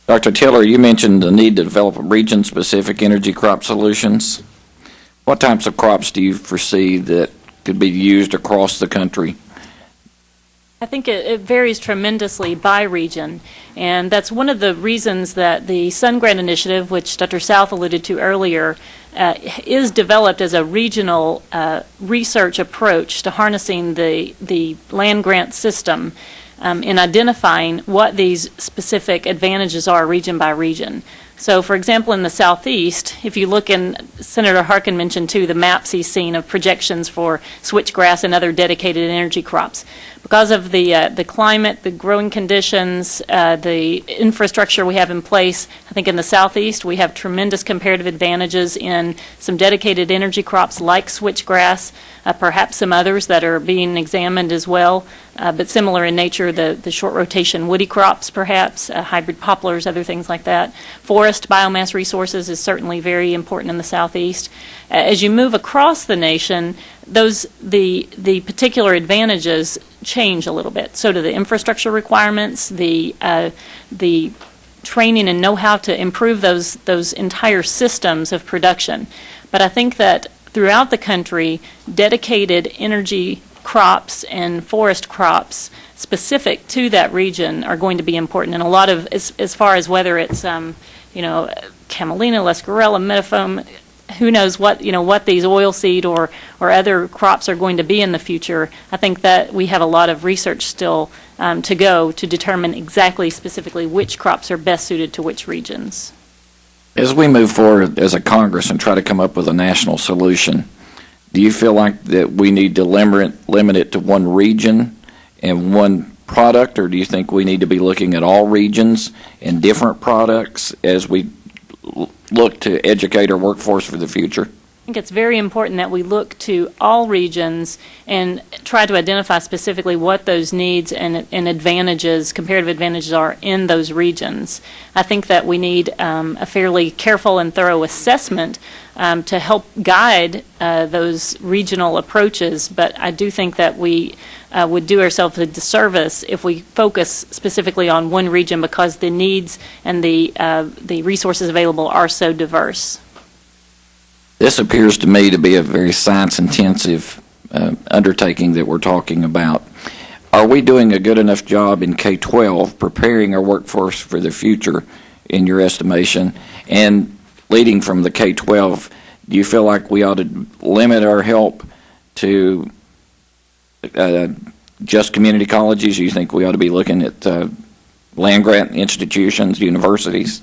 Dr. Tiller, you mentioned the need to develop region-specific energy crop solutions. What types of crops do you foresee that could be used across the country? I think it varies tremendously by region, and that's one of the reasons that the Sun Grant Initiative, which Dr. South alluded to earlier, is developed as a regional research approach to harnessing the land grant system in identifying what these specific advantages are region by region. So, for example, in the Southeast, if you look in, Senator Harkin mentioned too, the maps he's seen of projections for switchgrass and other dedicated energy crops. Because of the climate, the growing conditions, the infrastructure we have in place, I think in the Southeast we have tremendous comparative advantages in some dedicated energy crops like switchgrass, perhaps some others that are being examined as well, but similar in nature, the short rotation woody crops perhaps, hybrid poplars, other things like that. Forest biomass resources is certainly very important in the Southeast. As you move across the nation, the particular advantages change a little bit. So do the infrastructure requirements, the training and know-how to improve those entire systems of production. But I think that throughout the country, dedicated energy crops and forest crops specific to that region are going to be important. And a lot of, as far as whether it's camelina, Lescarella, Metaphome, who knows what these oilseed or other crops are going to be in the future. I think that we have a lot of research still to go to determine exactly specifically which crops are best suited to which regions. As we move forward as a Congress and try to come up with a national solution, do you feel like that we need to limit it to one region and one product, or do you think we need to be looking at all regions and different products as we look to educate our workforce for the future? I think it's very important that we look to all regions and try to identify specifically what those needs and advantages, comparative advantages are in those regions. I think that we need a fairly careful and thorough assessment to help guide those regional approaches, but I do think that we would do ourselves a disservice if we focus specifically on one region because the needs and the resources available are so diverse. This appears to me to be a very science-intensive undertaking that we're talking about. Are we doing a good enough job in K-12 preparing our workforce for the future, in your estimation? And leading from the K-12, do you feel like we ought to limit our help to just community colleges? Do you think we ought to be looking at land grant institutions, universities?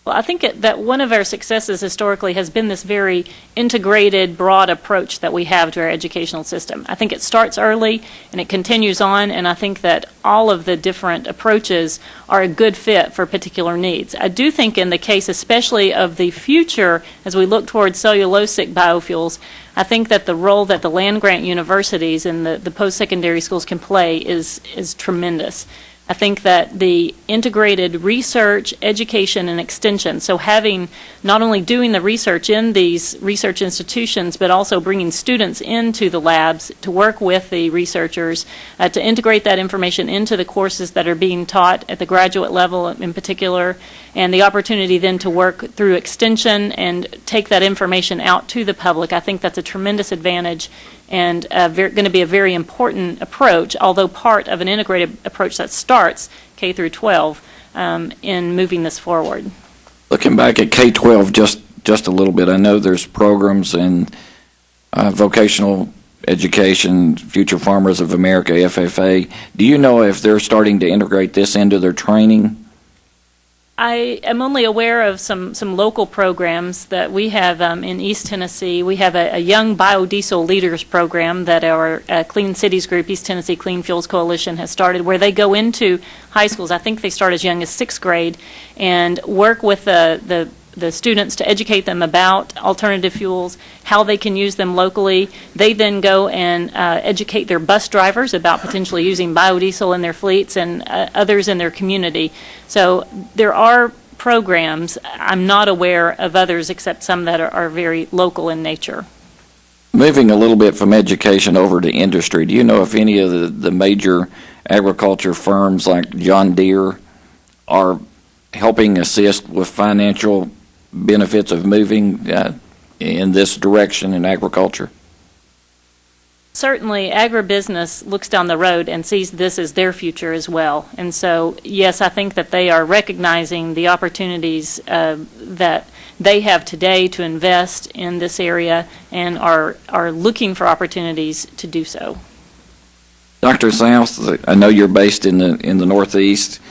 Well, I think that one of our successes historically has been this very integrated, broad approach that we have to our educational system. I think it starts early and it continues on, and I think that all of the different approaches are a good fit for particular needs. I do think in the case especially of the future, as we look towards cellulosic biofuels, I think that the role that the land-grant universities and the post-secondary schools can play is tremendous. I think that the integrated research, education, and extension, so having not only doing the research in these research institutions, but also bringing students into the labs to work with the researchers, to integrate that information into the courses that are being taught at the graduate level in particular, and the opportunity then to work through extension and take that information out to the public. I think that's a tremendous advantage and going to be a very important approach, although part of an integrated approach that starts K through 12 in moving this forward. Looking back at K-12 just a little bit, I know there's programs in vocational education, Future Farmers of America, FFA. Do you know if they're starting to integrate this into their training? I am only aware of some local programs that we have in East Tennessee. We have a young biodiesel leaders program that our Clean Cities group, East Tennessee Clean Fuels Coalition, has started, where they go into high schools. I think they start as young as 6th grade and work with the students to educate them about alternative fuels, how they can use them locally. They then go and educate their bus drivers about potentially using biodiesel in their fleets and others in their community. So there are programs. I'm not aware of others except some that are very local in nature. Moving a little bit from education over to industry, do you know if any of the major agriculture firms like John Deere helping assist with financial benefits of moving in this direction in agriculture? Certainly, agribusiness looks down the road and sees this as their future as well. And so, yes, I think that they are recognizing the opportunities that they have today to invest in this area and are looking for opportunities to do so. Dr. South, I know you're based in the Northeast,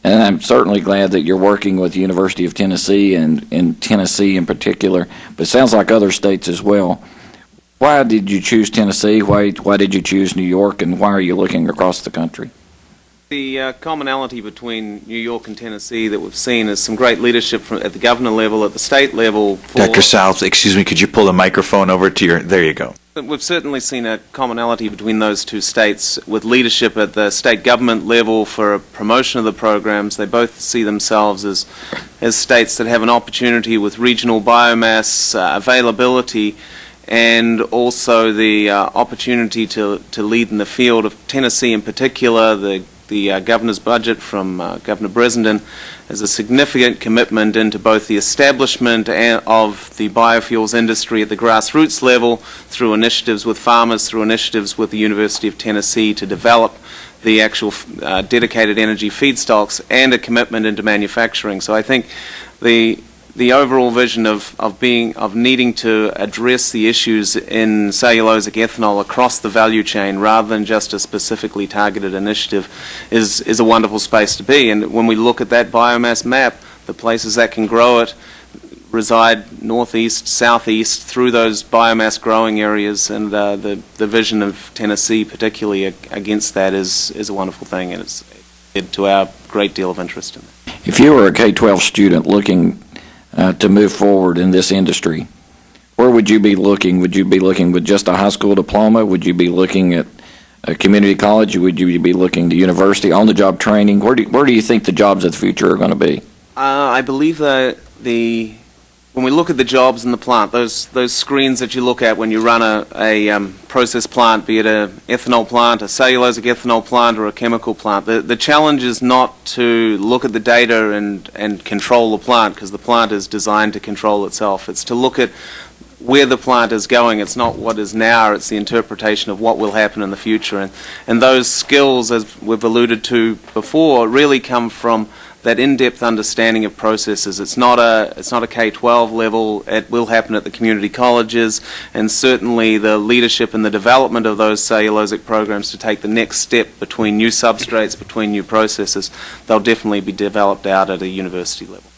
and I'm certainly glad that you're working with the University of Tennessee and in Tennessee in particular, but it sounds like other states as well. Why did you choose Tennessee? Why did you choose New York? And why are you looking across the country? The commonality between New York and Tennessee that we've seen is some great leadership at the governor level, at the state level. Dr. South, excuse me, could you pull the microphone over to your, there you go. We've certainly seen a commonality between those two states with leadership at the state government level for a promotion of the programs. They both see themselves as states that have an opportunity with regional biomass availability and also the opportunity to lead in the field. Of Tennessee in particular, the governor's budget from Governor Bressenden is a significant commitment into both the establishment of the biofuels industry at the grassroots level through initiatives with farmers, through initiatives with the University of Tennessee to develop the actual dedicated energy feedstocks, and a commitment into manufacturing. So I think the overall vision of needing to address the issues in cellulosic ethanol across the value chain rather than just a specifically targeted initiative is a wonderful space to be. And when we look at that biomass map, the places that can grow it reside northeast, southeast through those biomass growing areas, and the vision of Tennessee particularly against that is a wonderful thing, and it's led to our great deal of interest in it. If you were a K-12 student looking to move forward in this industry, where would you be looking? Would you be looking with just a high school diploma? Would you be looking at a community college? Would you be looking to university, on-the-job training? Where do you think the jobs of the future are going to be? I believe that when we look at the jobs in the plant, those screens that you look at when you run a process plant, be it an ethanol plant, a cellulosic ethanol plant, or a chemical plant, the challenge is not to look at the data and control the plant, because the plant is designed to control itself. It's to look at where the plant is going. It's not what is now, it's the interpretation of what will happen in the future. And those skills, as we've alluded to before, really come from that in-depth understanding of processes. It's not a K-12 level. It will happen at the community colleges, and certainly the leadership and the development of those cellulosic programs to take the next step between new substrates, between new processes, they'll definitely be developed out at a university level.